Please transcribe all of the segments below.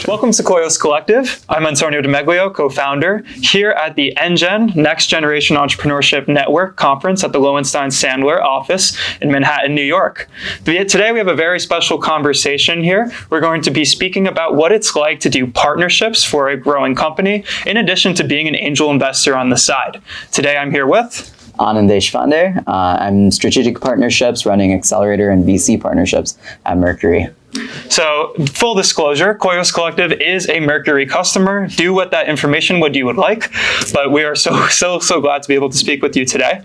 Welcome to Coeus Collective. I'm Antonio DeMeglio, co-founder, here at the NGEN Next Generation Entrepreneurship Network Conference at the Lowenstein Sandler office in Manhattan, New York. Today we have a very special conversation here. We're going to be speaking about what it's like to do partnerships for a growing company, in addition to being an angel investor on the side. Today I'm here with Anand Deshpande. I'm strategic partnerships, running accelerator and VC partnerships at Mercury. So, full disclosure, Coeus Collective is a Mercury customer. Do with that information what you would like, but we are so glad to be able to speak with you today.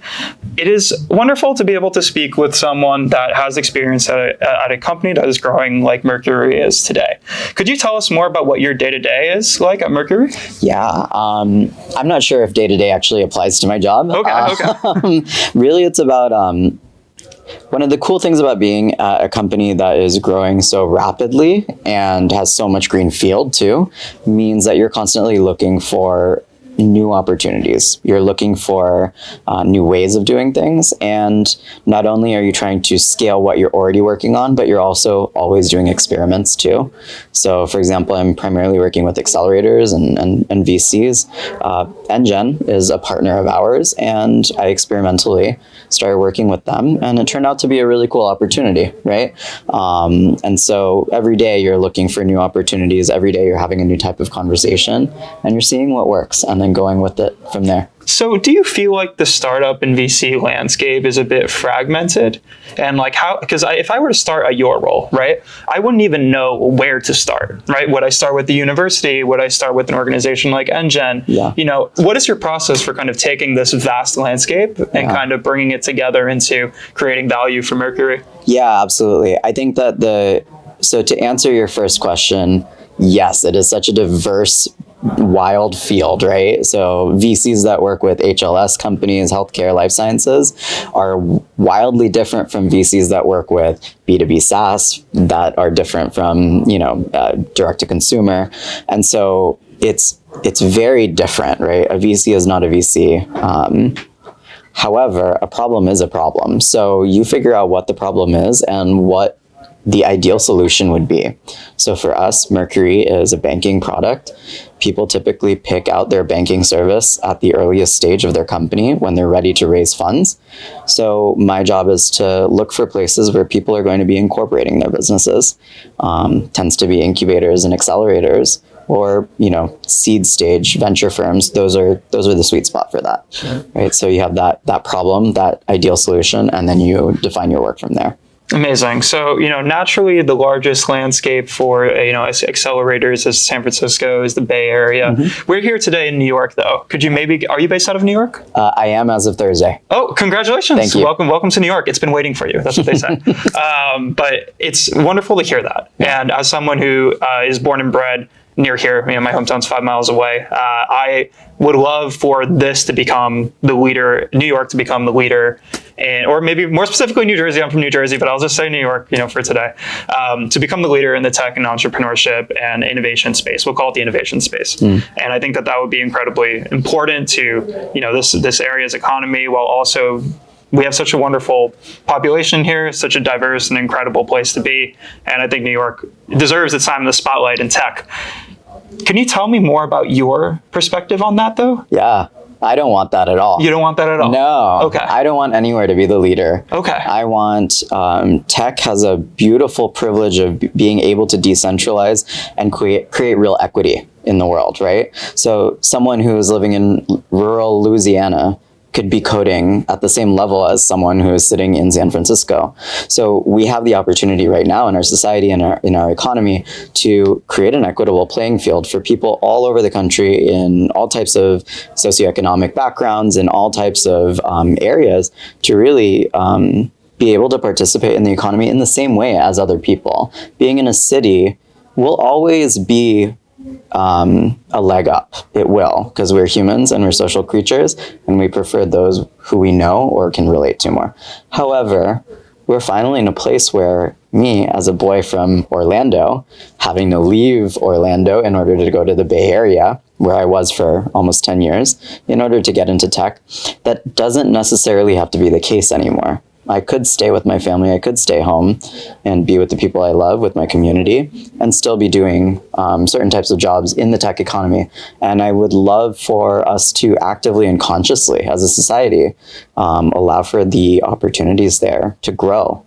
It is wonderful to be able to speak with someone that has experience at a company that is growing like Mercury is today. Could you tell us more about what your day-to-day is like at Mercury? Yeah, I'm not sure if day-to-day actually applies to my job. Okay. Really, it's about one of the cool things about being at a company that is growing so rapidly and has so much green field too, means that you're constantly looking for new opportunities. You're looking for new ways of doing things. And not only are you trying to scale what you're already working on, but you're also always doing experiments too. So for example, I'm primarily working with accelerators and VCs. NGEN is a partner of ours, and I experimentally started working with them, and it turned out to be a really cool opportunity, right? And so every day you're looking for new opportunities. Every day you're having a new type of conversation, and you're seeing what works and then going with it from there. So do you feel like the startup and VC landscape is a bit fragmented? And like how, because if I were to start at your role, right, I wouldn't even know where to start, right? Would I start with the university? Would I start with an organization like NGEN? Yeah. You know, what is your process for kind of taking this vast landscape and kind of bringing it together into creating value for Mercury? Yeah, absolutely. I think that so to answer your first question, yes, it is such a diverse, wild field, right? So VCs that work with HLS companies, healthcare, life sciences, are wildly different from VCs that work with B2B SaaS, that are different from, direct to consumer. And so it's very different, right? A VC is not a VC. However, a problem is a problem. So you figure out what the problem is and what the ideal solution would be. So for us, Mercury is a banking product. People typically pick out their banking service at the earliest stage of their company when they're ready to raise funds. So my job is to look for places where people are going to be incorporating their businesses. Tends to be incubators and accelerators, or seed stage venture firms. Those are the sweet spot for that. Sure. Right? So you have that problem, that ideal solution, and then you define your work from there. Amazing. So, naturally the largest landscape for, accelerators is San Francisco, is the Bay Area. Mm-hmm. We're here today in New York, though. Are you based out of New York? I am as of Thursday. Oh, congratulations. Thank you. Welcome to New York. It's been waiting for you. That's what they say. But it's wonderful to hear that. Yeah. And as someone who is born and bred near here, my hometown's 5 miles away, I would love for this to become the leader, New York to become the leader, or maybe more specifically New Jersey. I'm from New Jersey, but I'll just say New York, for today, to become the leader in the tech and entrepreneurship and innovation space. We'll call it the innovation space. And I think that would be incredibly important to, this area's economy, while also we have such a wonderful population here, such a diverse and incredible place to be. And I think New York deserves its time in the spotlight in tech. Can you tell me more about your perspective on that, though? Yeah, I don't want that at all. You don't want that at all? No. Okay. I don't want anywhere to be the leader. Okay. I want, tech has a beautiful privilege of being able to decentralize and create real equity in the world, right? So someone who is living in rural Louisiana could be coding at the same level as someone who is sitting in San Francisco. So we have the opportunity right now in our society and in our economy to create an equitable playing field for people all over the country in all types of socioeconomic backgrounds and all types of areas to really be able to participate in the economy in the same way as other people. Being in a city will always be a leg up. It will, because we're humans and we're social creatures, and we prefer those who we know or can relate to more. However, we're finally in a place where me, as a boy from Orlando, having to leave Orlando in order to go to the Bay Area, where I was for almost 10 years, in order to get into tech, that doesn't necessarily have to be the case anymore. I could stay with my family, I could stay home and be with the people I love, with my community, and still be doing certain types of jobs in the tech economy. And I would love for us to actively and consciously, as a society, allow for the opportunities there to grow.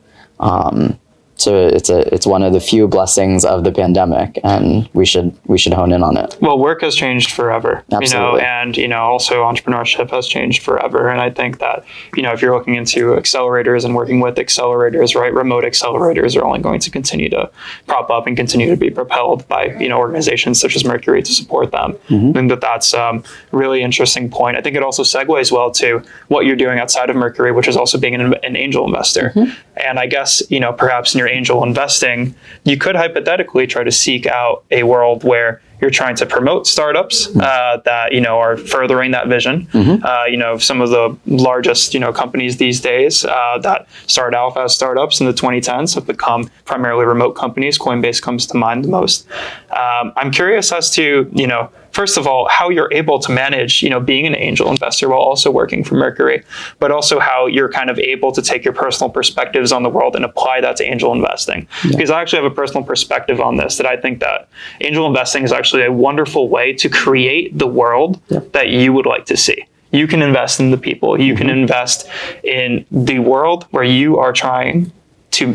So it's one of the few blessings of the pandemic, and we should hone in on it. Well, work has changed forever, Absolutely. and also entrepreneurship has changed forever. And I think that if you're looking into accelerators and working with accelerators, right, remote accelerators are only going to continue to prop up and continue to be propelled by organizations such as Mercury to support them. I think that's a really interesting point. I think it also segues well to what you're doing outside of Mercury, which is also being an angel investor. And I guess perhaps in your angel investing, you could hypothetically try to seek out a world where you're trying to promote startups that are furthering that vision. Some of the largest companies these days that started out as startups in the 2010s have become primarily remote companies. Coinbase comes to mind the most. I'm curious as to first of all, how you're able to manage, being an angel investor while also working for Mercury, but also how you're kind of able to take your personal perspectives on the world and apply that to angel investing. Because I actually have a personal perspective on this, that I think that angel investing is actually a wonderful way to create the world that you would like to see. You can invest in the people. You can invest in the world where you are trying to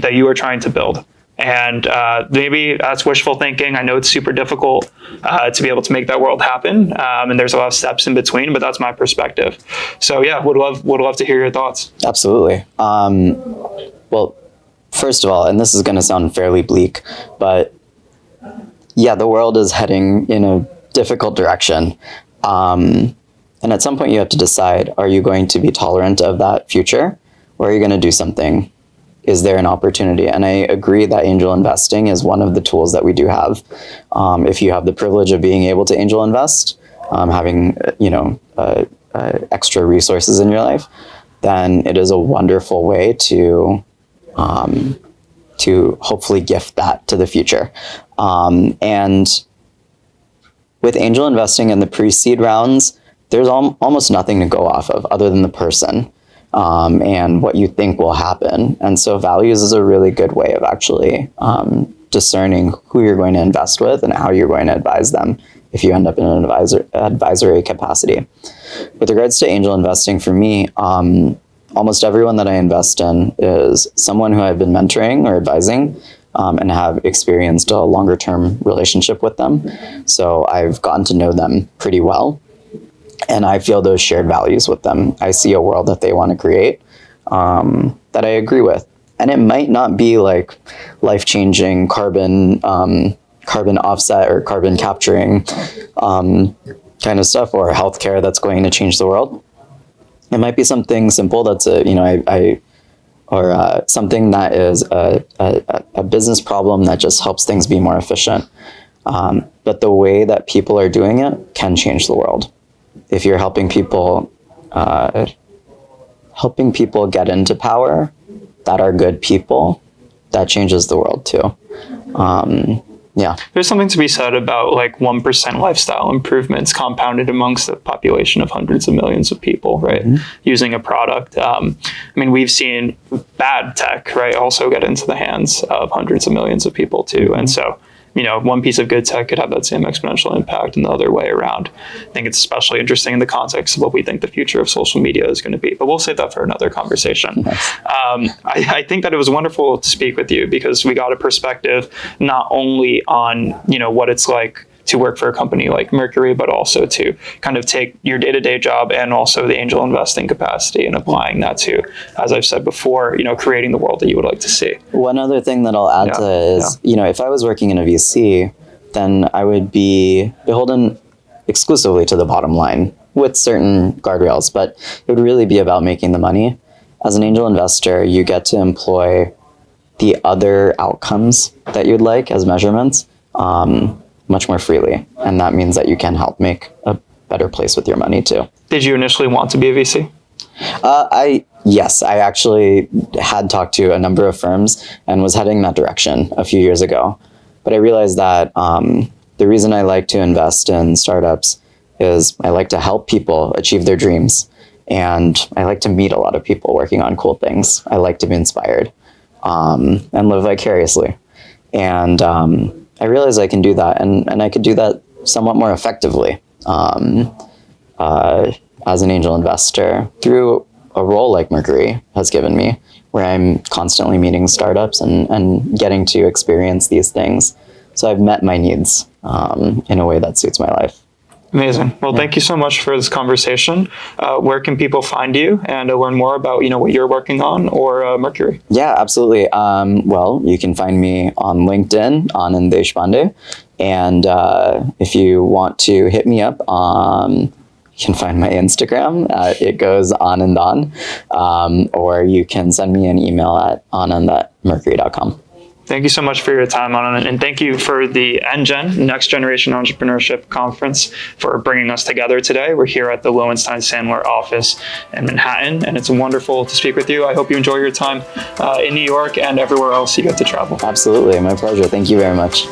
build. And maybe that's wishful thinking. I know it's super difficult to be able to make that world happen, and there's a lot of steps in between. But that's my perspective. So yeah, would love to hear your thoughts. Absolutely. Well, first of all, and this is going to sound fairly bleak, but yeah, the world is heading in a difficult direction, and at some point you have to decide: are you going to be tolerant of that future, or are you going to do something? Is there an opportunity? And I agree that angel investing is one of the tools that we do have. If you have the privilege of being able to angel invest, having extra resources in your life, then it is a wonderful way to hopefully gift that to the future. And with angel investing in the pre-seed rounds, there's almost nothing to go off of other than the person. And what you think will happen. And so values is a really good way of actually discerning who you're going to invest with and how you're going to advise them if you end up in an advisory capacity. With regards to angel investing, for me, almost everyone that I invest in is someone who I've been mentoring or advising and have experienced a longer term relationship with them. So I've gotten to know them pretty well. And I feel those shared values with them. I see a world that they want to create that I agree with. And it might not be like life-changing carbon offset or carbon capturing kind of stuff, or healthcare that's going to change the world. It might be something simple that's something that is a business problem that just helps things be more efficient. But the way that people are doing it can change the world. If you're helping people get into power that are good people, that changes the world too. Yeah. There's something to be said about 1% lifestyle improvements compounded amongst a population of hundreds of millions of people, right? Using a product. We've seen bad tech, right, also get into the hands of hundreds of millions of people too. And so, one piece of good tech could have that same exponential impact and the other way around. I think it's especially interesting in the context of what we think the future of social media is going to be, but we'll save that for another conversation. Nice. I think that it was wonderful to speak with you because we got a perspective not only on, what it's like to work for a company like Mercury, but also to kind of take your day-to-day job and also the angel investing capacity and applying that to, as I've said before, creating the world that you would like to see. One other thing that I'll add to it is, if I was working in a VC, then I would be beholden exclusively to the bottom line with certain guardrails, but it would really be about making the money. As an angel investor, you get to employ the other outcomes that you'd like as measurements much more freely. And that means that you can help make a better place with your money too. Did you initially want to be a VC? Yes, I actually had talked to a number of firms and was heading that direction a few years ago. But I realized that the reason I like to invest in startups is I like to help people achieve their dreams. And I like to meet a lot of people working on cool things. I like to be inspired and live vicariously. And I realize I can do that, and I could do that somewhat more effectively as an angel investor through a role like Mercury has given me, where I'm constantly meeting startups and getting to experience these things. So I've met my needs in a way that suits my life. Amazing. Well, thank you so much for this conversation. Where can people find you and learn more about, what you're working on or Mercury? Yeah, absolutely. Well, you can find me on LinkedIn, Anand Deshpande. And if you want to hit me up, you can find my Instagram. It goes Anandan. Or you can send me an email at anand@mercury.com. Thank you so much for your time, Anand, and thank you for the NGEN, Next Generation Entrepreneurship Conference, for bringing us together today. We're here at the Lowenstein Sandler office in Manhattan, and it's wonderful to speak with you. I hope you enjoy your time in New York and everywhere else you get to travel. Absolutely, my pleasure. Thank you very much.